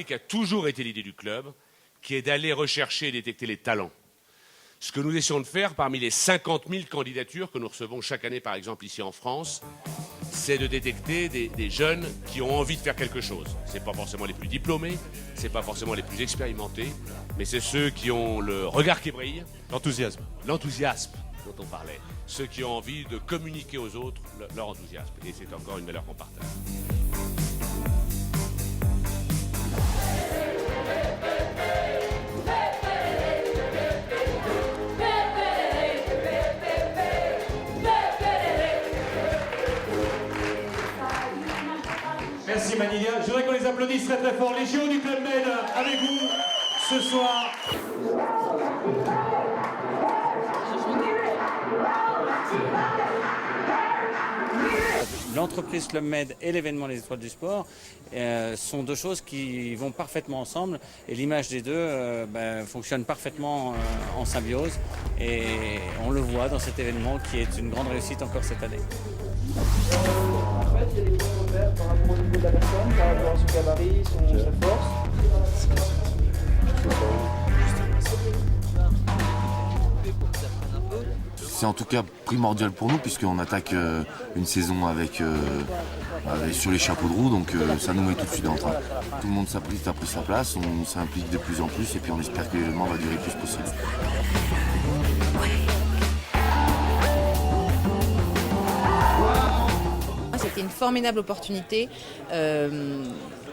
qui a toujours été l'idée du club, qui est d'aller rechercher et détecter les talents. Ce que nous essayons de faire parmi les 50 000 candidatures que nous recevons chaque année, par exemple ici en France, c'est de détecter des jeunes qui ont envie de faire quelque chose. Ce n'est pas forcément les plus diplômés, ce n'est pas forcément les plus expérimentés, mais c'est ceux qui ont le regard qui brille. L'enthousiasme. L'enthousiasme dont on parlait. Ceux qui ont envie de communiquer aux autres leur enthousiasme. Et c'est encore une valeur qu'on partage. Merci Manilia. Je voudrais qu'on les applaudisse très très fort. Les JO du Club Med avec vous ce soir. L'entreprise Club Med et l'événement Les Étoiles du Sport sont deux choses qui vont parfaitement ensemble et l'image des deux fonctionne parfaitement en symbiose et on le voit dans cet événement qui est une grande réussite encore cette année. En fait, il y a des points de repère par rapport au niveau de la personne, par rapport à son gabarit, sa force. C'est en tout cas primordial pour nous puisqu'on attaque une saison sur les chapeaux de roue, donc ça nous met tout de suite dans le train. Tout le monde a pris sa place, on s'implique de plus en plus et puis on espère que l'événement va durer le plus possible. C'était une formidable opportunité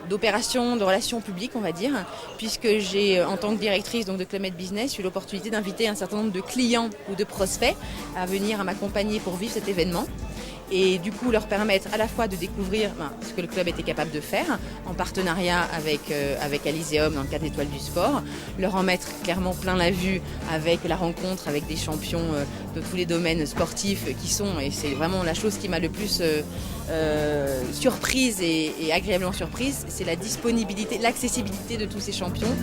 d'opération, de relations publiques, on va dire, puisque j'ai, en tant que directrice donc, de Club Med Business, eu l'opportunité d'inviter un certain nombre de clients ou de prospects à venir à m'accompagner pour vivre cet événement. Et du coup leur permettre à la fois de découvrir ce que le club était capable de faire en partenariat avec Aliseum dans le cadre d'Étoiles du Sport, leur en mettre clairement plein la vue avec la rencontre avec des champions de tous les domaines sportifs qui sont, et c'est vraiment la chose qui m'a le plus surprise et agréablement surprise, c'est la disponibilité, l'accessibilité de tous ces champions.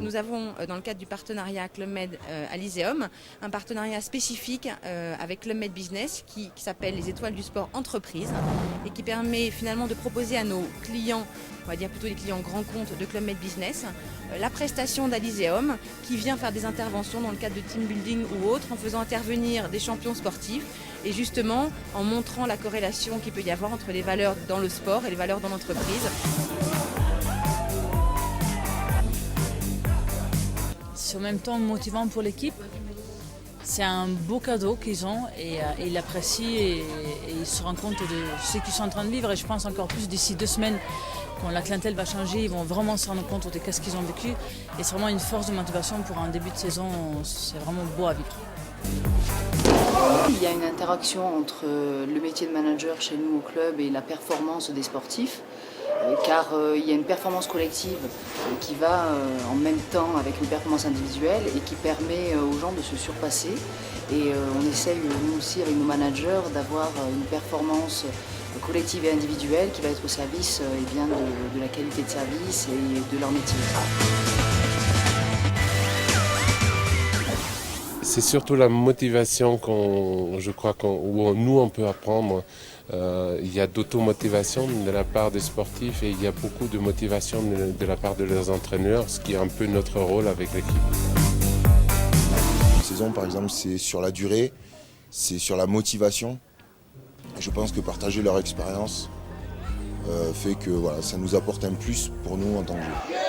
Nous avons, dans le cadre du partenariat Club Med Aliseum, un partenariat spécifique avec Club Med Business qui s'appelle les Étoiles du Sport Entreprise et qui permet finalement de proposer à nos clients, on va dire plutôt les clients grands comptes de Club Med Business, la prestation d'Aliseum qui vient faire des interventions dans le cadre de team building ou autre en faisant intervenir des champions sportifs et justement en montrant la corrélation qu'il peut y avoir entre les valeurs dans le sport et les valeurs dans l'entreprise. C'est en même temps motivant pour l'équipe. C'est un beau cadeau qu'ils ont et ils l'apprécient et ils se rendent compte de ce qu'ils sont en train de vivre. Et je pense encore plus d'ici 2 semaines, quand la clientèle va changer, ils vont vraiment se rendre compte de ce qu'ils ont vécu. Et c'est vraiment une force de motivation pour un début de saison. C'est vraiment beau à vivre. Il y a une interaction entre le métier de manager chez nous au club et la performance des sportifs. Car il y a une performance collective qui va en même temps avec une performance individuelle et qui permet aux gens de se surpasser. Et on essaye, nous aussi, avec nos managers, d'avoir une performance collective et individuelle qui va être au service de la qualité de service et de leur métier. C'est surtout la motivation où nous on peut apprendre. Il y a d'automotivation de la part des sportifs et il y a beaucoup de motivation de la part de leurs entraîneurs, ce qui est un peu notre rôle avec l'équipe. Une saison par exemple c'est sur la durée, c'est sur la motivation. Je pense que partager leur expérience fait que ça nous apporte un plus pour nous en tant que joueurs.